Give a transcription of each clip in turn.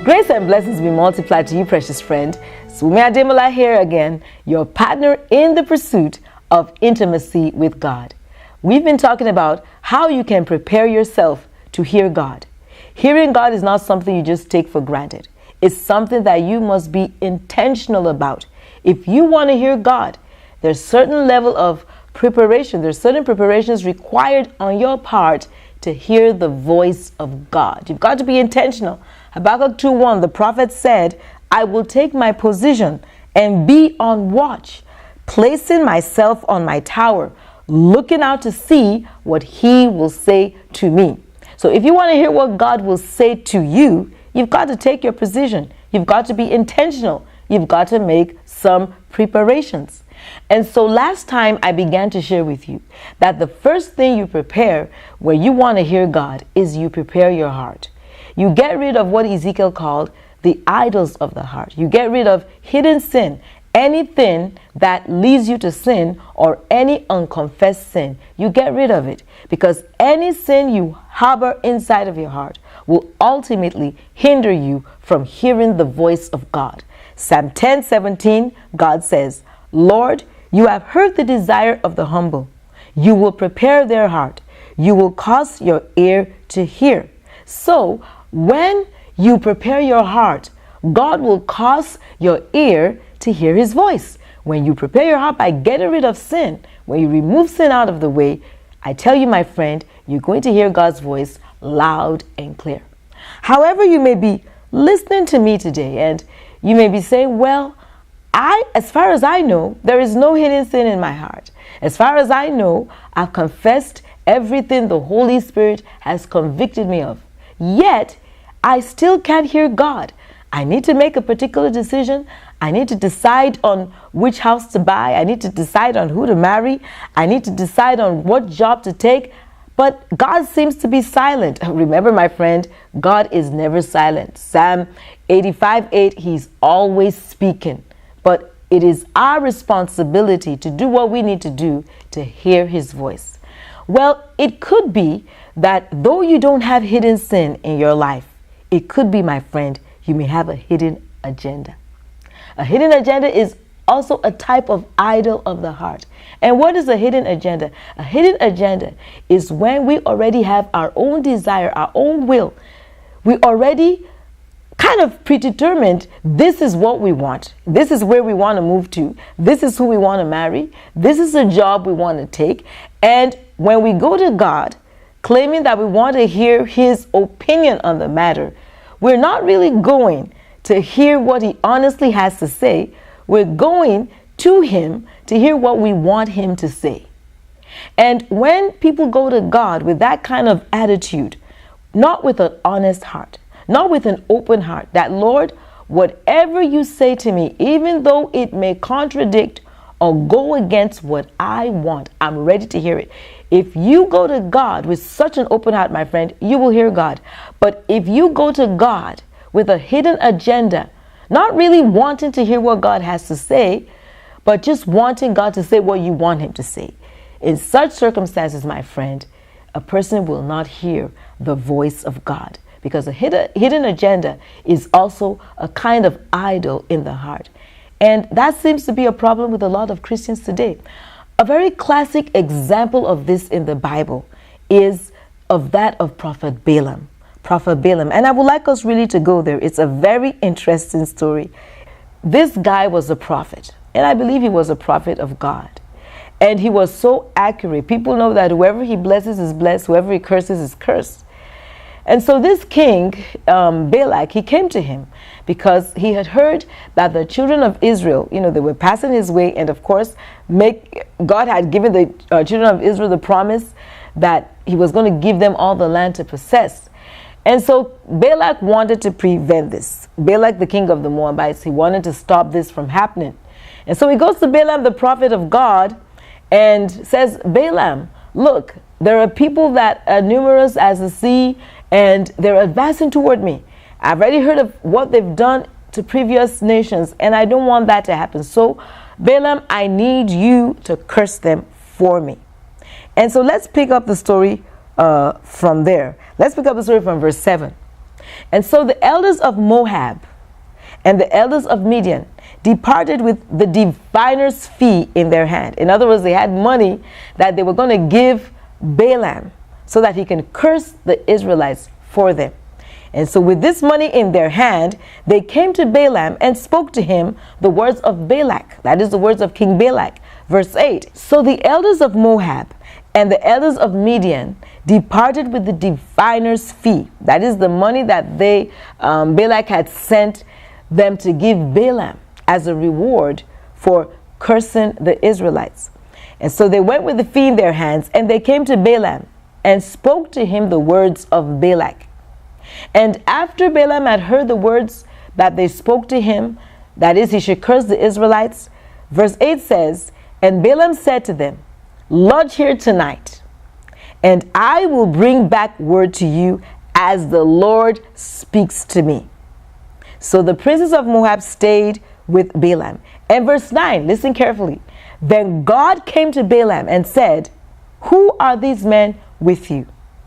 Grace and blessings be multiplied to you, precious friend. Sumi Ademola here again, your partner in the pursuit of intimacy with God. We've been talking about how you can prepare yourself to hear God. Hearing God is not something you just take for granted. It's something that you must be intentional about. If you want to hear God, there's certain level of preparation. There's certain preparations required on your part to hear the voice of God. You've got to be intentional. Habakkuk 2:1, the prophet said, I will take my position and be on watch, placing myself on my tower, looking out to see what he will say to me. So if you want to hear what God will say to you, you've got to take your position. You've got to be intentional. You've got to make some preparations. And so last time I began to share with you that the first thing you prepare when you want to hear God is you prepare your heart. You get rid of what Ezekiel called the idols of the heart. You get rid of hidden sin, anything that leads you to sin or any unconfessed sin. You get rid of it because any sin you harbor inside of your heart will ultimately hinder you from hearing the voice of God. Psalm 10:17, God says, Lord, you have heard the desire of the humble. You will prepare their heart. You will cause your ear to hear. So, when you prepare your heart, God will cause your ear to hear his voice. When you prepare your heart by getting rid of sin, when you remove sin out of the way, I tell you, my friend, you're going to hear God's voice loud and clear. However, you may be listening to me today and you may be saying, well, as far as I know, there is no hidden sin in my heart. As far as I know, I've confessed everything the Holy Spirit has convicted me of. Yet, I still can't hear God. I need to make a particular decision. I need to decide on which house to buy. I need to decide on who to marry. I need to decide on what job to take. But God seems to be silent. Remember, my friend, God is never silent. Psalm 85:8, he's always speaking. But it is our responsibility to do what we need to do to hear his voice. Well, it could be that though you don't have hidden sin in your life, it could be, my friend, you may have a hidden agenda. A hidden agenda is also a type of idol of the heart. And what is a hidden agenda? A hidden agenda is when we already have our own desire, our own will. We already kind of predetermined, this is what we want. This is where we want to move to. This is who we want to marry. This is a job we want to take. And when we go to God, claiming that we want to hear his opinion on the matter, we're not really going to hear what he honestly has to say. We're going to him to hear what we want him to say. And when people go to God with that kind of attitude, not with an honest heart, not with an open heart, that Lord, whatever you say to me, even though it may contradict or go against what I want, I'm ready to hear it. If you go to God with such an open heart, my friend, you will hear God. But if you go to God with a hidden agenda, not really wanting to hear what God has to say, but just wanting God to say what you want him to say, in such circumstances, my friend, a person will not hear the voice of God. Because a hidden agenda is also a kind of idol in the heart. And that seems to be a problem with a lot of Christians today. A very classic example of this in the Bible is of that of Prophet Balaam. Prophet Balaam. And I would like us really to go there. It's a very interesting story. This guy was a prophet. And I believe he was a prophet of God. And he was so accurate. People know that whoever he blesses is blessed. Whoever he curses is cursed. And so this king, Balak, he came to him because he had heard that the children of Israel, they were passing his way. And of course, God had given the children of Israel the promise that he was going to give them all the land to possess. And so Balak wanted to prevent this. Balak, the king of the Moabites, he wanted to stop this from happening. And so he goes to Balaam, the prophet of God, and says, Balaam, look, there are people that are numerous as the sea, and they're advancing toward me. I've already heard of what they've done to previous nations, and I don't want that to happen. So, Balaam, I need you to curse them for me. And so let's pick up the story from there. Let's pick up the story from verse 7. And so the elders of Moab and the elders of Midian departed with the diviner's fee in their hand. In other words, they had money that they were going to give Balaam so that he can curse the Israelites for them. And so with this money in their hand, they came to Balaam and spoke to him the words of Balak. That is the words of King Balak. Verse 8. So the elders of Moab and the elders of Midian departed with the diviner's fee. That is the money that Balak had sent them to give Balaam as a reward for cursing the Israelites. And so they went with the fee in their hands, and they came to Balaam and spoke to him the words of Balak. And after Balaam had heard the words that they spoke to him, that is, he should curse the Israelites, verse 8 says, and Balaam said to them, lodge here tonight, and I will bring back word to you as the Lord speaks to me. So the princes of Moab stayed with Balaam. And verse 9, listen carefully. Then God came to Balaam and said, who are these men with you?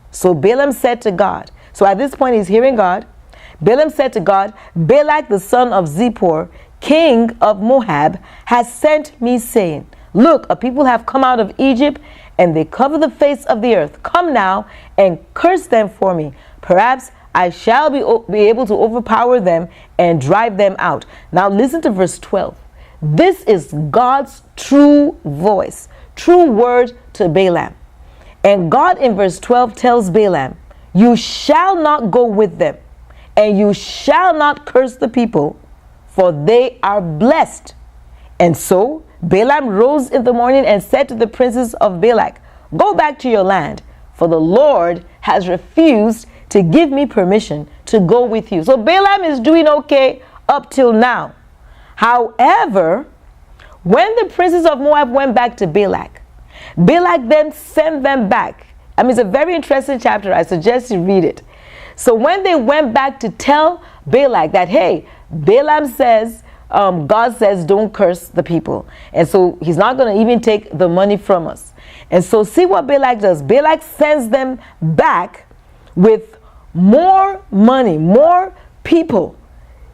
So Balaam said to God, so at this point he's hearing God. Balaam said to God, Balak the son of Zippor, king of Moab, has sent me saying, look, a people have come out of Egypt, and they cover the face of the earth. Come now and curse them for me. Perhaps I shall be able to overpower them and drive them out. Now listen to verse 12. This is God's true voice, true word to Balaam. And God in verse 12 tells Balaam, you shall not go with them, and you shall not curse the people, for they are blessed. And so Balaam rose in the morning and said to the princes of Balak, go back to your land, for the Lord has refused to give me permission to go with you. So Balaam is doing okay up till now. However, when the princes of Moab went back to Balak, Balak then sent them back. I mean, it's a very interesting chapter. I suggest you read it. So when they went back to tell Balak that, hey, Balaam says, God says don't curse the people. And so he's not going to even take the money from us. And so see what Balak does. Balak sends them back with more money, more people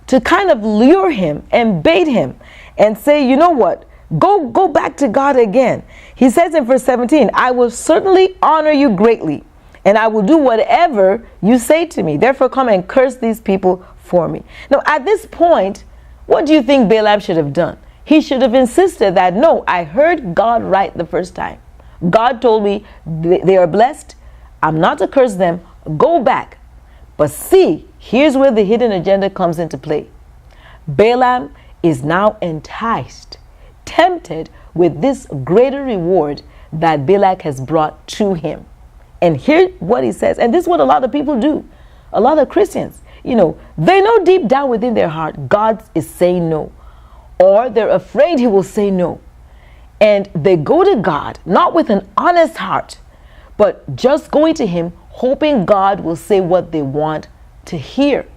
to kind of lure him and bait him and say, you know what? Go back to God again. He says in verse 17, I will certainly honor you greatly, and I will do whatever you say to me. Therefore, come and curse these people for me. Now, at this point, what do you think Balaam should have done? He should have insisted that, no, I heard God right the first time. God told me they are blessed. I'm not to curse them. Go back. But see, here's where the hidden agenda comes into play. Balaam is now enticed, tempted with this greater reward that Balak has brought to him. And here's what he says, and this is what a lot of people do. A lot of Christians, they know deep down within their heart, God is saying no. Or they're afraid he will say no. And they go to God, not with an honest heart, but just going to him, hoping God will say what they want to hear.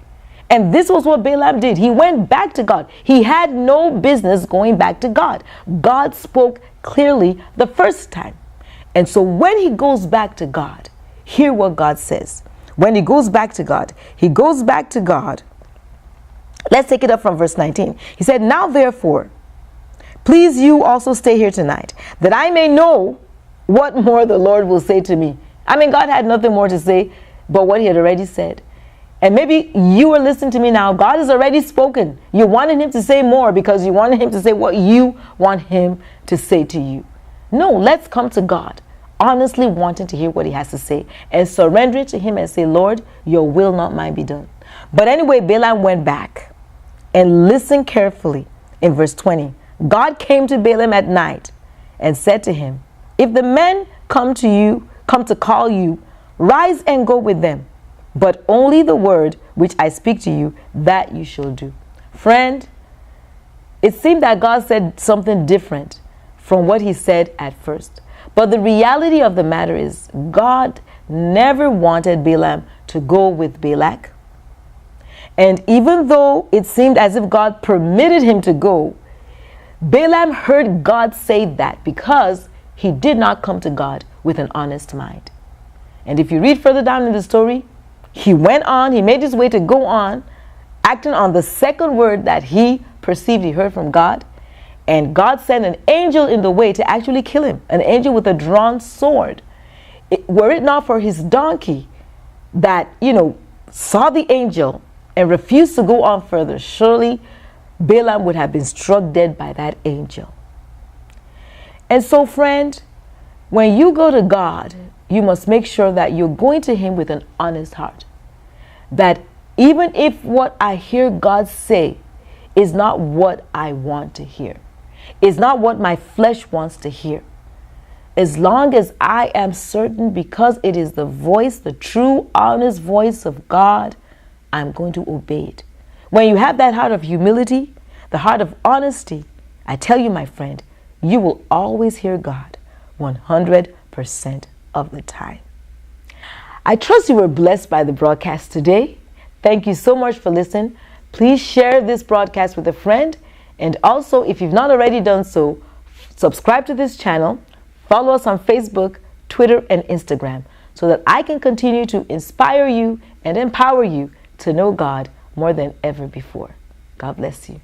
And this was what Balaam did. He went back to God. He had no business going back to God. God spoke clearly the first time. And so when he goes back to God, hear what God says. When he goes back to God, Let's take it up from verse 19. He said, now therefore, please you also stay here tonight, that I may know what more the Lord will say to me. I mean, God had nothing more to say but what he had already said. And maybe you are listening to me now. God has already spoken. You wanted him to say more because you wanted him to say what you want him to say to you. No, let's come to God, honestly wanting to hear what he has to say and surrender it to him and say, Lord, your will, not mine, be done. But anyway, Balaam went back and listened carefully. In verse 20, God came to Balaam at night and said to him, if the men come to call you, rise and go with them. But only the word which I speak to you, that you shall do. Friend, it seemed that God said something different from what he said at first. But the reality of the matter is, God never wanted Balaam to go with Balak. And even though it seemed as if God permitted him to go, Balaam heard God say that because he did not come to God with an honest mind. And if you read further down in the story, he went on, he made his way to go on, acting on the second word that he perceived he heard from God. And God sent an angel in the way to actually kill him, an angel with a drawn sword. Were it not for his donkey that, saw the angel and refused to go on further, surely Balaam would have been struck dead by that angel. And so, friend, when you go to God, you must make sure that you're going to him with an honest heart. That even if what I hear God say is not what I want to hear, is not what my flesh wants to hear, as long as I am certain, because it is the voice, the true, honest voice of God, I'm going to obey it. When you have that heart of humility, the heart of honesty, I tell you, my friend, you will always hear God 100% of the time. I trust you were blessed by the broadcast today. Thank you so much for listening. Please share this broadcast with a friend. And also, if you've not already done so, subscribe to this channel, follow us on Facebook, Twitter, and Instagram, so that I can continue to inspire you and empower you to know God more than ever before. God bless you.